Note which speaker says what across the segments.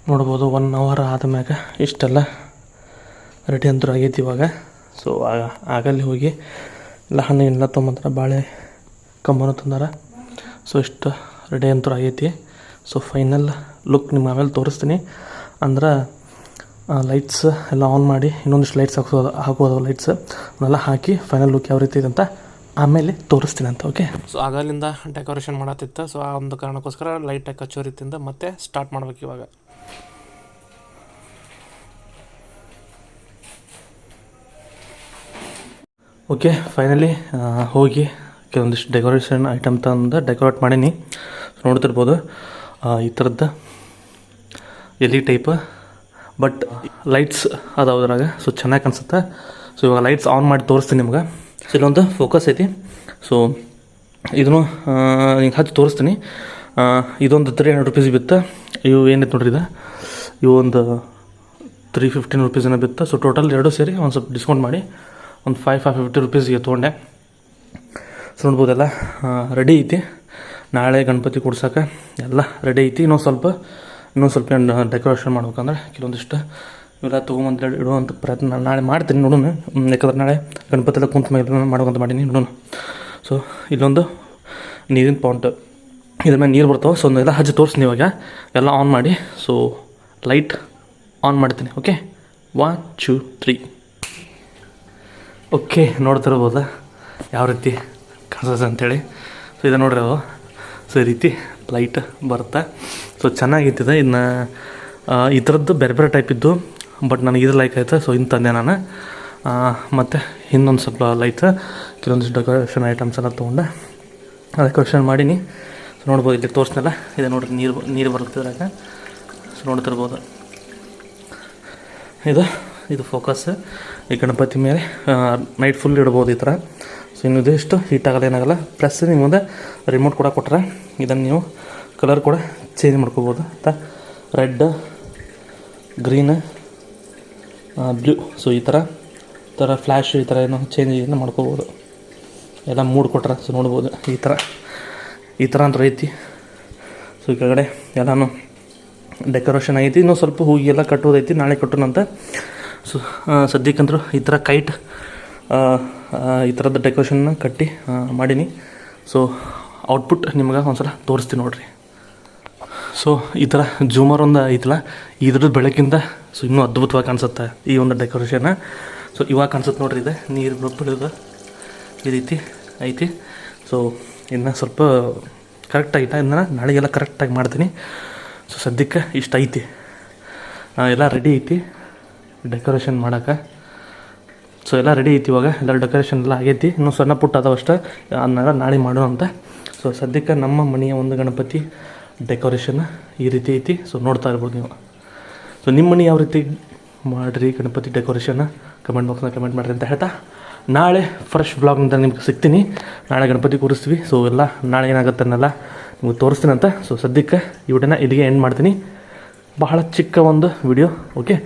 Speaker 1: ನೋಡ್ಬೋದು 1 ಅವರ್ ಆದಮ್ಯಾಗ ಇಷ್ಟೆಲ್ಲ ರೆಡಿ ಅಂತೂ ಆಗೈತಿ ಇವಾಗ. ಸೊ ಆಗಲ್ಲಿ ಹೋಗಿ ಎಲ್ಲ ಹಣ್ಣಿಗೆಲ್ಲ ತೊಗೊಂಬಂದ್ರೆ ಬಾಳೆ ಕಂಬನೂ ತಂದಾರ. ಸೊ ಇಷ್ಟು ರೆಡಿ ಅಂತೂ ಆಗೈತಿ. ಸೊ ಫೈನಲ್ ಲುಕ್ ನಿಮ್ಗೆ ಆಮೇಲೆ ತೋರಿಸ್ತೀನಿ. ಅಂದ್ರೆ ಲೈಟ್ಸ್ ಎಲ್ಲ ಆನ್ ಮಾಡಿ ಇನ್ನೊಂದಿಷ್ಟು ಲೈಟ್ಸ್ ಹಾಕೋದು ಲೈಟ್ಸ್ ಅವನ್ನೆಲ್ಲ ಹಾಕಿ ಫೈನಲ್ ಲುಕ್ ಯಾವ ರೀತಿ ಇದೆ ಅಂತ ಆಮೇಲೆ ತೋರಿಸ್ತೀನಿ ಅಂತ. ಓಕೆ, ಸೊ ಆಗಲಿಂದ ಡೆಕೋರೇಷನ್ ಮಾಡತ್ತಿತ್ತು. ಸೊ ಆ ಒಂದು ಕಾರಣಕ್ಕೋಸ್ಕರ ಲೈಟಾಗಿ ಕಚ್ಚೋರಿತಿಂದ ಮತ್ತೆ ಸ್ಟಾರ್ಟ್ ಮಾಡ್ಬೇಕು ಇವಾಗ. ಓಕೆ, ಫೈನಲಿ ಹೋಗಿ ಕೆಲವೊಂದಿಷ್ಟು ಡೆಕೋರೇಷನ್ ಐಟಮ್ ತಂದು ಡೆಕೋರೇಟ್ ಮಾಡೀನಿ. ನೋಡ್ತಿರ್ಬೋದು ಈ ಥರದ್ದು ಎಲ್ಲಿ ಟೈಪ್ ಬಟ್ ಲೈಟ್ಸ್ ಅದಾವ ಅದ್ರಾಗ. ಸೊ ಚೆನ್ನಾಗಿ ಕಾಣಿಸುತ್ತೆ. ಸೊ ಇವಾಗ ಲೈಟ್ಸ್ ಆನ್ ಮಾಡಿ ತೋರಿಸ್ತೀನಿ ನಿಮ್ಗೆ. ಸೊ ಇಲ್ಲೊಂದು ಫೋಕಸ್ ಐತಿ. ಸೊ ಇದನ್ನು ಹಿಂಗೆ ಹಚ್ಚಿ ತೋರಿಸ್ತೀನಿ. ಇದೊಂದು 300 ರೂಪೀಸ್ ಬಿತ್ತು. ಇವು ಏನೈತೆ ನೋಡ್ರಿ, ಇವು ಒಂದು 315 ರೂಪೀಸನ್ನ ಬಿತ್ತು. ಸೊ ಟೋಟಲ್ ಎರಡು ಸೇರಿ ಒಂದು ಸ್ವಲ್ಪ ಡಿಸ್ಕೌಂಟ್ ಮಾಡಿ ಒಂದು 550 ರೂಪೀಸ್ಗೆ ತೊಗೊಂಡೆ. ಸೊ ನೋಡ್ಬೋದೆಲ್ಲ ರೆಡಿ ಐತಿ. ನಾಳೆ ಗಣಪತಿ ಕೂಡ್ಸೋಕೆ ಎಲ್ಲ ರೆಡಿ ಐತಿ. ಇನ್ನೊಂದು ಸ್ವಲ್ಪ ಡೆಕೋರೇಷನ್ ಮಾಡ್ಬೇಕಂದ್ರೆ ಕೆಲವೊಂದಿಷ್ಟು ಇವೆಲ್ಲ ತೊಗೊಂಬಂದು ಇಡುವಂಥ ಪ್ರಯತ್ನ ನಾಳೆ ಮಾಡ್ತೀನಿ. ನೋಡೋಣ, ಯಾಕಂದ್ರೆ ನಾಳೆ ಗಣಪತಿ ಎಲ್ಲ ಕುಂತ ಮೇಲೆ ಮಾಡ್ಬೇಕಂತ ಮಾಡೀನಿ. ನೋಡೋಣ. ಸೊ ಇಲ್ಲೊಂದು ನೀರಿನ ಪಾಯಿಂಟ್, ಇದ್ರ ಮೇಲೆ ನೀರು ಬರ್ತಾವೆ. ಸೊ ಎಲ್ಲ ಹಚ್ಚಿ ತೋರಿಸ್ತೀನಿ ಇವಾಗ. ಎಲ್ಲ ಆನ್ ಮಾಡಿ. ಸೊ ಲೈಟ್ ಆನ್ ಮಾಡ್ತೀನಿ. ಓಕೆ, 1 2 3. ಓಕೆ, ನೋಡ್ತಿರ್ಬೋದ ಯಾವ ರೀತಿ ಕಾಣಿಸ್ತದೆ ಅಂಥೇಳಿ. ಸೊ ಇದು ನೋಡ್ರಿ ಅದು. ಸೊ ಈ ರೀತಿ ಲೈಟ್ ಬರುತ್ತೆ. ಸೊ ಚೆನ್ನಾಗಿತ್ತಿದೆ. ಇನ್ನು ಈ ಥರದ್ದು ಬೇರೆ ಬೇರೆ ಟೈಪ್ ಇದ್ದು, ಬಟ್ ನನಗೆ ಇದು ಲೈಕ್ ಆಯಿತು. ಸೊ ಇನ್ನು ತಂದೆ ನಾನು. ಮತ್ತು ಇನ್ನೊಂದು ಸ್ವಲ್ಪ ಲೈಟ್ ಕೆಲವೊಂದಿಷ್ಟು ಡೆಕೋರೇಷನ್ ಐಟಮ್ಸ್ ಎಲ್ಲ ತೊಗೊಂಡೆ ಡೆಕೋರೇಷನ್ ಮಾಡೀನಿ. ಸೊ ನೋಡ್ಬೋದು, ಇಲ್ಲಿ ತೋರಿಸ್ನಲ್ಲ, ಇದೆ ನೋಡ್ರಿ, ನೀರು ಬರುತ್ತಿದ್ರಾಗ. ಸೊ ನೋಡ್ತಿರ್ಬೋದು, ಇದು ಫೋಕಸ್ ಈ ಗಣಪತಿ ಮೇಲೆ ನೈಟ್ ಫುಲ್ ಇಡ್ಬೋದು ಈ ಥರ. ಸೊ ಇನ್ನು ಇದಿಷ್ಟು ಹೀಟ್ ಆಗಲ್ಲ, ಏನಾಗಲ್ಲ. ಪ್ಲಸ್ ನಿಮ್ಮ ಮುಂದೆ ರಿಮೋಟ್ ಕೂಡ ಕೊಟ್ಟರೆ ಇದನ್ನು ನೀವು ಕಲರ್ ಕೂಡ ಚೇಂಜ್ ಮಾಡ್ಕೋಬೋದು ಅಂತ. Red, green, blue. ಸೊ ಈ ಥರ ಫ್ಲ್ಯಾಶ್ ಈ ಥರ ಏನೋ ಚೇಂಜ್ ಮಾಡ್ಕೋಬೋದು. ಎಲ್ಲ ಮೂಡ್ ಕೊಟ್ರೆ. ಸೊ ನೋಡ್ಬೋದು ಈ ಥರ ಅಂತ ಐತಿ. ಸೊ ಈ ಕೆಳಗಡೆ ಎಲ್ಲನೂ ಡೆಕೋರೇಷನ್ ಐತಿ. ಇನ್ನೂ ಸ್ವಲ್ಪ ಹೂಗಿ ಎಲ್ಲ ಕಟ್ಟೋದೈತಿ, ನಾಳೆ ಕಟ್ಟೋಣಂತ. ಸೊ ಸದ್ಯಕ್ಕಂತರೂ ಈ ಥರ ಕೈಟ್ ಈ ಥರದ ಡೆಕೋರೇಷನ್ನ ಕಟ್ಟಿ ಮಾಡೀನಿ. ಸೊ ಔಟ್ಪುಟ್ ನಿಮ್ಗೆ ಒಂದು ಸಲ ತೋರಿಸ್ತೀನಿ ನೋಡಿರಿ. ಸೊ ಈ ಥರ ಜೂಮರ್ ಒಂದು ಐತಲ್ಲ, ಇದ್ರದ್ದು ಬೆಳಕಿಂದ ಸೊ ಇನ್ನೂ ಅದ್ಭುತವಾಗಿ ಕಾಣಿಸುತ್ತೆ ಈ ಒಂದು ಡೆಕೋರೇಷನ್ನ. ಸೊ ಇವಾಗ ಕಾಣಿಸುತ್ತೆ ನೋಡಿರಿ, ಇದೆ ನೀರು ಬೀಳೋದು ಈ ರೀತಿ ಐತಿ. ಸೊ ಇನ್ನು ಸ್ವಲ್ಪ ಕರೆಕ್ಟಾಗಿಲ್ಲ, ಇನ್ನು ನಾಳೆಗೆಲ್ಲ ಕರೆಕ್ಟಾಗಿ ಮಾಡ್ತೀನಿ. ಸೊ ಸದ್ಯಕ್ಕೆ ಇಷ್ಟ ಐತಿ, ಎಲ್ಲ ರೆಡಿ ಐತಿ ಡೆಕೋರೇಷನ್ ಮಾಡೋಕೆ. ಸೊ ಎಲ್ಲ ರೆಡಿ ಐತಿ ಇವಾಗ. ಎಲ್ಲ ಡೆಕೋರೇಷನ್ ಎಲ್ಲ ಆಗೈತಿ. ಇನ್ನೂ ಸಣ್ಣ ಪುಟ್ಟ ಅದಾವಷ್ಟೇ, ಅದನ್ನೆಲ್ಲ ನಾಳೆ ಮಾಡೋಣ ಅಂತ. ಸೊ ಸದ್ಯಕ್ಕೆ ನಮ್ಮ ಮನೆಯ ಒಂದು ಗಣಪತಿ ಡೆಕೋರೇಷನ್ ಈ ರೀತಿ ಐತಿ. ಸೊ ನೋಡ್ತಾ ಇರ್ಬೋದು ನೀವು. ಸೊ ನಿಮ್ಮ ಮನೆ ಯಾವ ರೀತಿ ಮಾಡಿರಿ ಗಣಪತಿ ಡೆಕೋರೇಷನ್ನ ಕಮೆಂಟ್ ಬಾಕ್ಸ್ನ ಕಮೆಂಟ್ ಮಾಡಿರಿ ಅಂತ ಹೇಳ್ತಾ, ನಾಳೆ ಫ್ರೆಶ್ ವ್ಲಾಗ್ನಿಂದ ನಿಮ್ಗೆ ಸಿಗ್ತೀನಿ. ನಾಳೆ ಗಣಪತಿ ಕೂರಿಸ್ತೀವಿ. ಸೊ ಎಲ್ಲ ನಾಳೆ ಏನಾಗುತ್ತೆ ಅನ್ನೆಲ್ಲ ನಿಮ್ಗೆ ತೋರಿಸ್ತೀನಿ ಅಂತ. ಸೊ ಸದ್ಯಕ್ಕೆ ಈ ವಿಡಿಯೋನ ಇಲ್ಲಿಗೆ ಎಂಡ್ ಮಾಡ್ತೀನಿ. ಬಹಳ ಚಿಕ್ಕ ಒಂದು ವಿಡಿಯೋ. ಓಕೆ,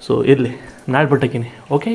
Speaker 1: ಸೊ ಇರಲಿ, ನಾಳೆ ಬಿಟ್ಟಕ್ಕೀನಿ. ಓಕೆ.